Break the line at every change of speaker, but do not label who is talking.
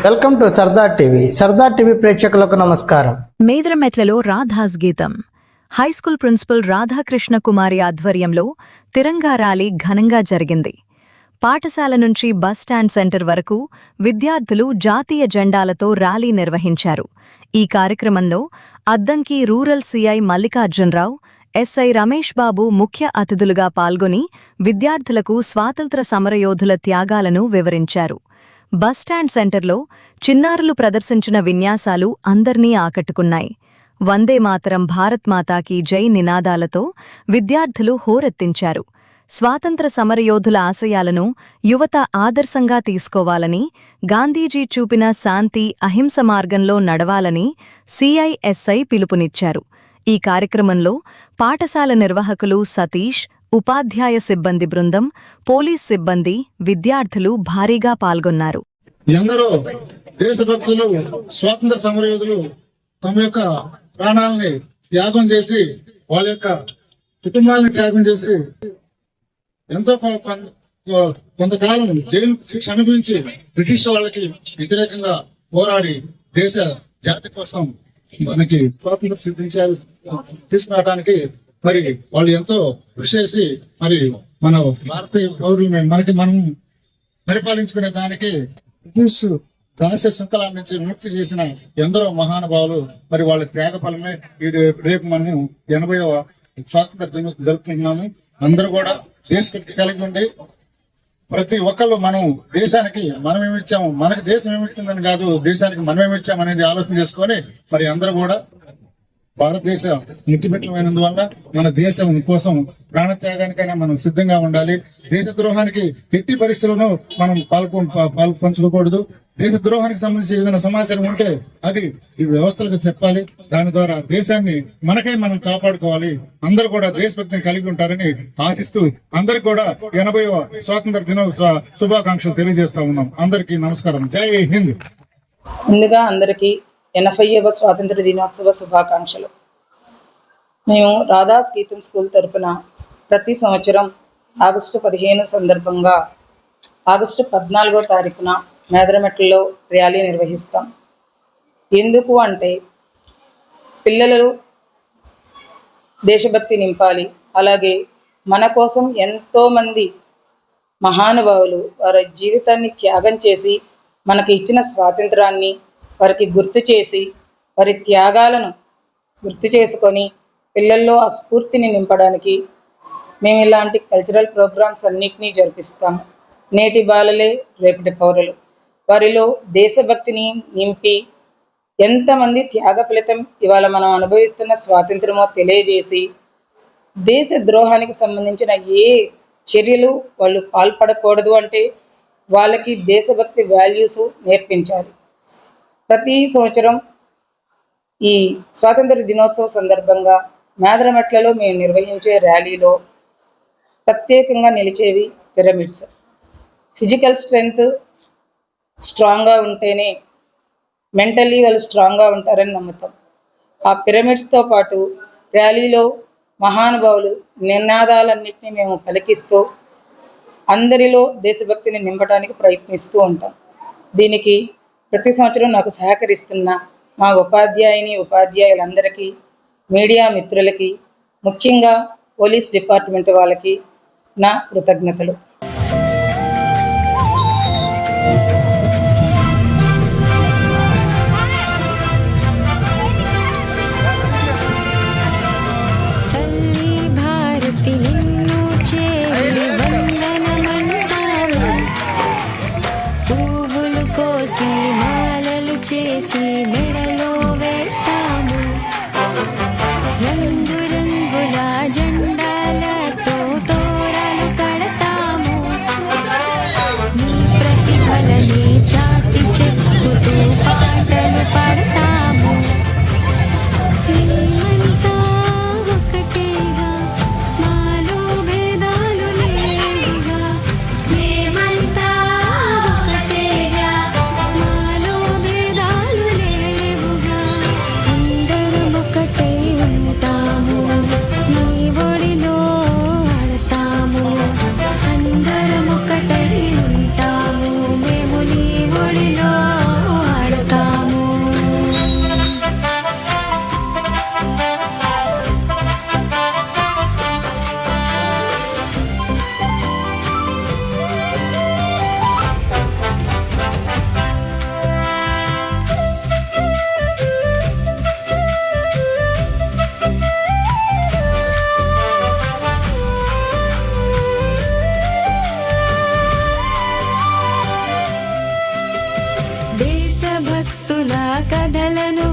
Welcome to Sardar TV. Sardar TV ప్రేక్షకులకు నమస్కారం.
మేదరమెట్లలో రాధాస్ గీతం. హైస్కూల్ ప్రిన్సిపల్ రాధాకృష్ణ కుమారి ఆధ్వర్యంలో తిరంగా ర్యాలీ ఘనంగా జరిగింది. పాఠశాల నుంచి బస్టాండ్ సెంటర్ వరకు విద్యార్థులు జాతీయ జెండాలతో ర్యాలీ నిర్వహించారు. ఈ కార్యక్రమంలో Addanki rural CI Mallikarjunarao, SI Ramesh Babu ముఖ్య అతిథులుగా పాల్గొని విద్యార్థులకు స్వాతంత్ర సమరయోధుల త్యాగాలను వివరించారు. బస్టాండ్ సెంటర్లో చిన్నారులు ప్రదర్శించిన విన్యాసాలు అందర్నీ ఆకట్టుకున్నాయి. వందే మాతరం, భారత్ మాతాకి జై నినాదాలతో విద్యార్థులు హోరెత్తించారు. స్వాతంత్ర సమరయోధుల ఆశయాలను యువత ఆదర్శంగా తీసుకోవాలని, గాంధీజీ చూపిన శాంతి, అహింస మార్గంలో నడవాలని సిఐఎస్ఐ పిలుపునిచ్చారు. ఈ కార్యక్రమంలో పాఠశాల నిర్వాహకులు సతీష్, ఉపాధ్యాయ సిబ్బంది బృందం, పోలీస్ సిబ్బంది, విద్యార్థులు భారీగా పాల్గొన్నారు.
ఎందరో దేశభక్తులు, స్వాతంత్ర సమరయోధులు తమ యొక్క ప్రాణాలని త్యాగం చేసి, వాళ్ళ యొక్క కుటుంబాలను త్యాగం చేసి ఎంతో కొంతకాలం జైలు శిక్ష అనుభవించి బ్రిటిష్ వాళ్ళకి వ్యతిరేకంగా పోరాడి దేశ జాతి కోసం మనకి స్వాతంత్రం సిద్ధించారు. తీసుకురావడానికి మరి వాళ్ళు ఎంతో కృషి చేసి మరి మన భారతీయ పౌరులు మనం పరిపాలించుకునే దానికి బ్రిటిష్ దాస్య శృంఖలా నుంచి విముక్తి చేసిన ఎందరో మహానుభావులు మరి వాళ్ళ త్యాగ ఫలమే రేపు మనము 80వ స్వాతంత్ర దినోత్సవం జరుపుకుంటున్నాము. అందరూ కూడా దేశభక్తి కలిగి ఉండి ప్రతి ఒక్కళ్ళు మనం దేశానికి మనమేమిచ్చాము, మనకు దేశం ఏమిచ్చిందని కాదు, దేశానికి మనమేమిచ్చాము అనేది ఆలోచన చేసుకొని మరి అందరూ కూడా భారతదేశ ముట్టిపెట్టమైనందువల్ల మన దేశం కోసం ప్రాణత్యాగానికైనా మనం సిద్ధంగా ఉండాలి. దేశ ద్రోహానికి ఎట్టి పరిస్థితులను మనం పంచుకోకూడదు. దేశ ద్రోహానికి సంబంధించి ఏదైనా సమాచారం ఉంటే అది ఈ వ్యవస్థలకు చెప్పాలి. దాని ద్వారా దేశాన్ని మనకై మనం కాపాడుకోవాలి. అందరూ కూడా దేశభక్తిని కలిగి ఉంటారని ఆశిస్తూ అందరికి కూడా 80వ స్వాతంత్ర దినోత్సవ శుభాకాంక్షలు తెలియజేస్తా ఉన్నాం. అందరికీ నమస్కారం. జై హింద్.
ముందుగా అందరికీ 80వ స్వాతంత్ర దినోత్సవ శుభాకాంక్షలు. మేము రాధాస్ గీతం స్కూల్ తరపున ప్రతి సంవత్సరం ఆగస్టు 15 సందర్భంగా ఆగస్టు 14వ తారీఖున మేదరమెట్లలో ర్యాలీ నిర్వహిస్తాం. ఎందుకు అంటే పిల్లలు దేశభక్తి నింపాలి. అలాగే మన కోసం ఎంతోమంది మహానుభావులు వారి జీవితాన్ని త్యాగం చేసి మనకి ఇచ్చిన స్వాతంత్రాన్ని వారికి గుర్తు చేసి, వారి త్యాగాలను గుర్తు చేసుకొని పిల్లల్లో ఆ స్ఫూర్తిని నింపడానికి మేము ఇలాంటి కల్చరల్ ప్రోగ్రామ్స్ అన్నిటినీ జరిపిస్తాము. నేటి బాలలే రేపటి పౌరులు. వారిలో దేశభక్తిని నింపి ఎంతమంది త్యాగ ఫలితం ఇవాళ మనం అనుభవిస్తున్న స్వాతంత్రమో తెలియజేసి, దేశ ద్రోహానికి సంబంధించిన ఏ చర్యలు వాళ్ళు పాల్పడకూడదు అంటే వాళ్ళకి దేశభక్తి వాల్యూస్ నేర్పించాలి. ప్రతి సంవత్సరం ఈ స్వాతంత్ర దినోత్సవం సందర్భంగా మేదరమెట్లలో మేము నిర్వహించే ర్యాలీలో ప్రత్యేకంగా నిలిచేవి పిరమిడ్స్. ఫిజికల్ స్ట్రెంగ్త్ స్ట్రాంగ్గా ఉంటేనే మెంటల్లీ వాళ్ళు స్ట్రాంగ్గా ఉంటారని నమ్ముతాం. ఆ పిరమిడ్స్తో పాటు ర్యాలీలో మహానుభావులు నినాదాలన్నింటినీ మేము పలికిస్తూ అందరిలో దేశభక్తిని నింపడానికి ప్రయత్నిస్తూ ఉంటాం. దీనికి ప్రతి సంవత్సరం నాకు సహకరిస్తున్న మా ఉపాధ్యాయులందరికీ, మీడియా మిత్రులకి, ముఖ్యంగా పోలీస్ డిపార్ట్మెంట్ వాళ్ళకి నా కృతజ్ఞతలు.
చేసి మెడలో వేస్తాము రంగురంగుల జెండాలతో తోరాలు కడతాము. కథలను